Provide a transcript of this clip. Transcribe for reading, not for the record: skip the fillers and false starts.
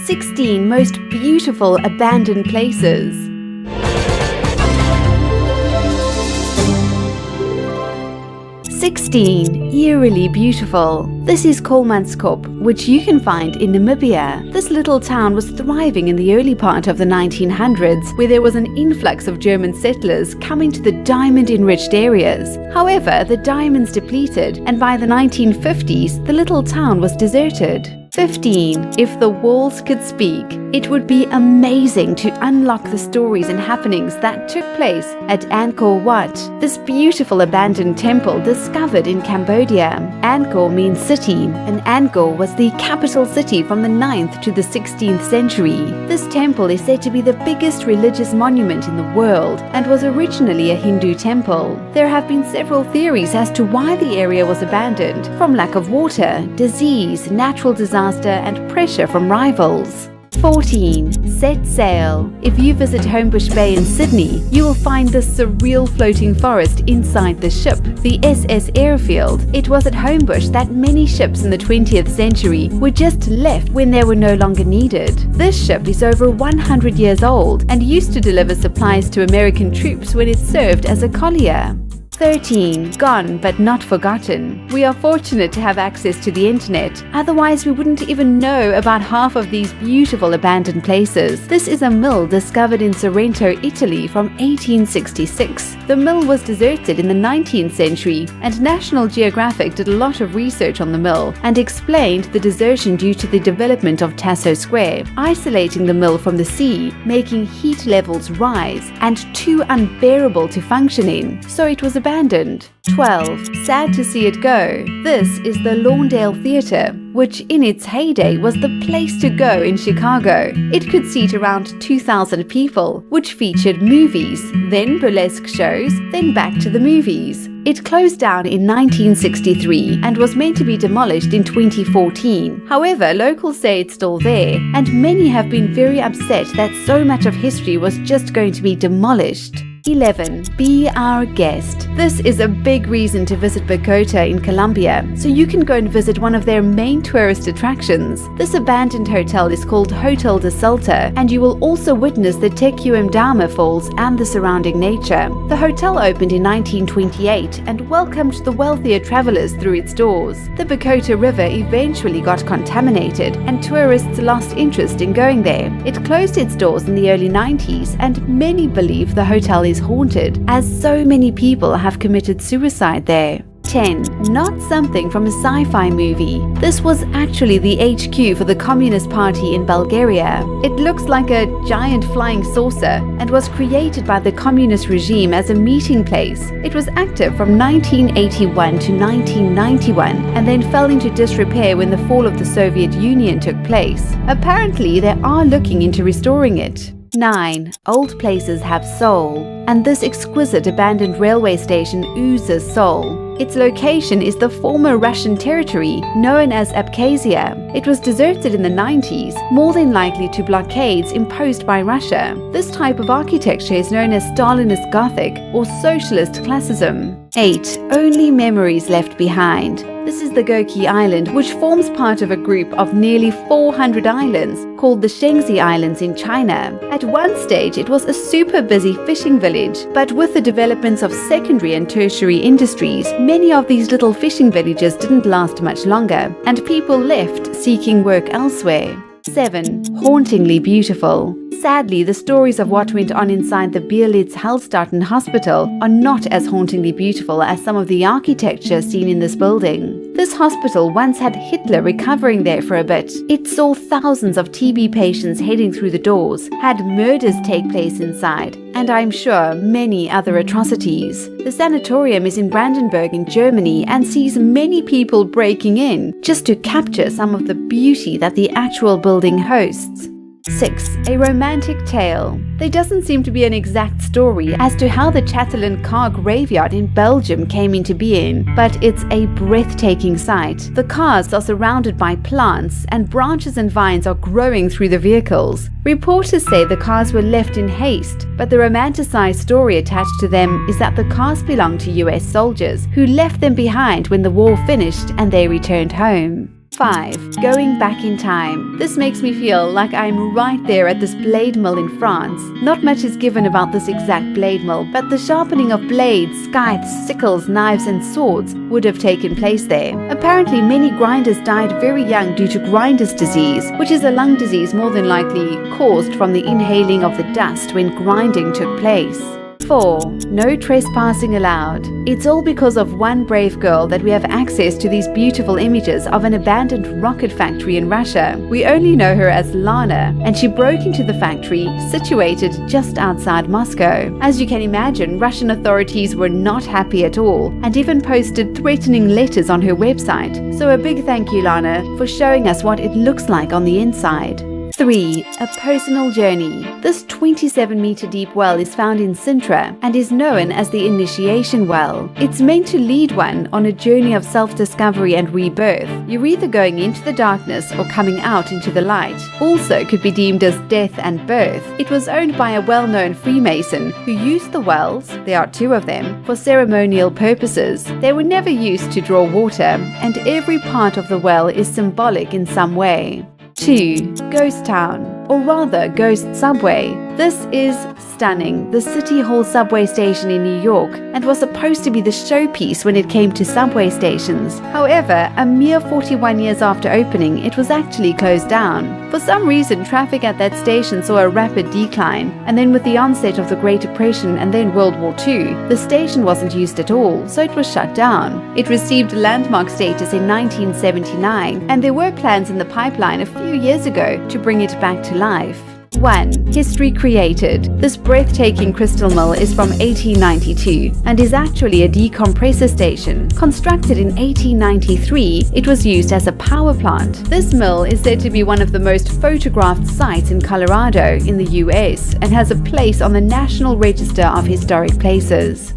16 most beautiful abandoned places. 16. Eerily beautiful. This is Kolmanskop, which you can find in Namibia. This little town was thriving in the early part of the 1900s, where there was an influx of German settlers coming to the diamond-enriched areas. However, the diamonds depleted, and by the 1950s, the little town was deserted. 15. If the walls could speak, it would be amazing to unlock the stories and happenings that took place at Angkor Wat, this beautiful abandoned temple discovered in Cambodia. Angkor means city, and Angkor was the capital city from the 9th to the 16th century. This temple is said to be the biggest religious monument in the world and was originally a Hindu temple. There have been several theories as to why the area was abandoned, from lack of water, disease, natural disaster, and pressure from rivals. 14. Set sail. If you visit Homebush Bay in Sydney, you will find this surreal floating forest inside the ship, the SS Airfield. It was at Homebush that many ships in the 20th century were just left when they were no longer needed. This ship is over 100 years old and used to deliver supplies to American troops when it served as a collier. 13. Gone but not forgotten. We are fortunate to have access to the internet, otherwise we wouldn't even know about half of these beautiful abandoned places. This is a mill discovered in Sorrento, Italy from 1866. The mill was deserted in the 19th century, and National Geographic did a lot of research on the mill and explained the desertion due to the development of Tasso Square, isolating the mill from the sea, making heat levels rise and too unbearable to function in, so it was abandoned. 12. Sad to see it go. This is the Lawndale Theatre, which in its heyday was the place to go in Chicago. It could seat around 2,000 people, which featured movies, then burlesque shows, then back to the movies. It closed down in 1963 and was meant to be demolished in 2014. However, locals say it's still there, and many have been very upset that so much of history was just going to be demolished. 11. Be our guest. This is a big reason to visit Bogota in Colombia, so you can go and visit one of their main tourist attractions. This abandoned hotel is called Hotel de Salta, and you will also witness the Tequendama Falls and the surrounding nature. The hotel opened in 1928 and welcomed the wealthier travelers through its doors. The Bogota River eventually got contaminated, and tourists lost interest in going there. It closed its doors in the early 90s, and many believe the hotel is haunted, as so many people have committed suicide there. 10. Not something from a sci-fi movie. This was actually the HQ for the Communist Party in Bulgaria. It looks like a giant flying saucer and was created by the communist regime as a meeting place. It was active from 1981 to 1991 and then fell into disrepair when the fall of the Soviet Union took place. Apparently, they are looking into restoring it. 9. Old places have soul, and this exquisite abandoned railway station oozes soul. Its location is the former Russian territory known as Abkhazia. It was deserted in the 90s, more than likely to blockades imposed by Russia. This type of architecture is known as Stalinist Gothic or Socialist Classicism. 8. Only memories left behind. This is the Goki Island, which forms part of a group of nearly 400 islands called the Shengzi Islands in China. At one stage, it was a super busy fishing village, but with the developments of secondary and tertiary industries, many of these little fishing villages didn't last much longer, and people left seeking work elsewhere. 7. Hauntingly beautiful. Sadly, the stories of what went on inside the Bierlitz Hallstatten Hospital are not as hauntingly beautiful as some of the architecture seen in this building. This hospital once had Hitler recovering there for a bit. It saw thousands of TB patients heading through the doors, had murders take place inside, and I'm sure many other atrocities. The sanatorium is in Brandenburg in Germany and sees many people breaking in just to capture some of the beauty that the actual building hosts. 6. A romantic tale. There doesn't seem to be an exact story as to how the Chatelain car graveyard in Belgium came into being, but it's a breathtaking sight. The cars are surrounded by plants, and branches and vines are growing through the vehicles. Reporters say the cars were left in haste, but the romanticized story attached to them is that the cars belonged to US soldiers who left them behind when the war finished and they returned home. 5. Going back in time. This makes me feel like I'm right there at this blade mill in France. Not much is given about this exact blade mill, but the sharpening of blades, scythes, sickles, knives and swords would have taken place there. Apparently many grinders died very young due to grinder's disease, which is a lung disease more than likely caused from the inhaling of the dust when grinding took place. 4. No trespassing allowed. It's all because of one brave girl that we have access to these beautiful images of an abandoned rocket factory in Russia. We only know her as Lana, and she broke into the factory situated just outside Moscow. As you can imagine, Russian authorities were not happy at all and even posted threatening letters on her website. So a big thank you, Lana, for showing us what it looks like on the inside. 3. A personal journey. This 27-meter deep well is found in Sintra and is known as the Initiation Well. It's meant to lead one on a journey of self-discovery and rebirth. You're either going into the darkness or coming out into the light. Also could be deemed as death and birth. It was owned by a well-known Freemason who used the wells, there are 2 of them, for ceremonial purposes. They were never used to draw water, and every part of the well is symbolic in some way. 2. Ghost Town, or rather Ghost Subway. This is stunning. The City Hall subway station in New York, and was supposed to be the showpiece when it came to subway stations. However, a mere 41 years after opening, it was actually closed down. For some reason, traffic at that station saw a rapid decline, and then with the onset of the Great Depression and then World War II, the station wasn't used at all, so it was shut down. It received landmark status in 1979, and there were plans in the pipeline a few years ago to bring it back to life. 1. History created. This breathtaking crystal mill is from 1892 and is actually a decompressor station. Constructed in 1893, it was used as a power plant. This mill is said to be one of the most photographed sites in Colorado in the US and has a place on the National Register of Historic Places.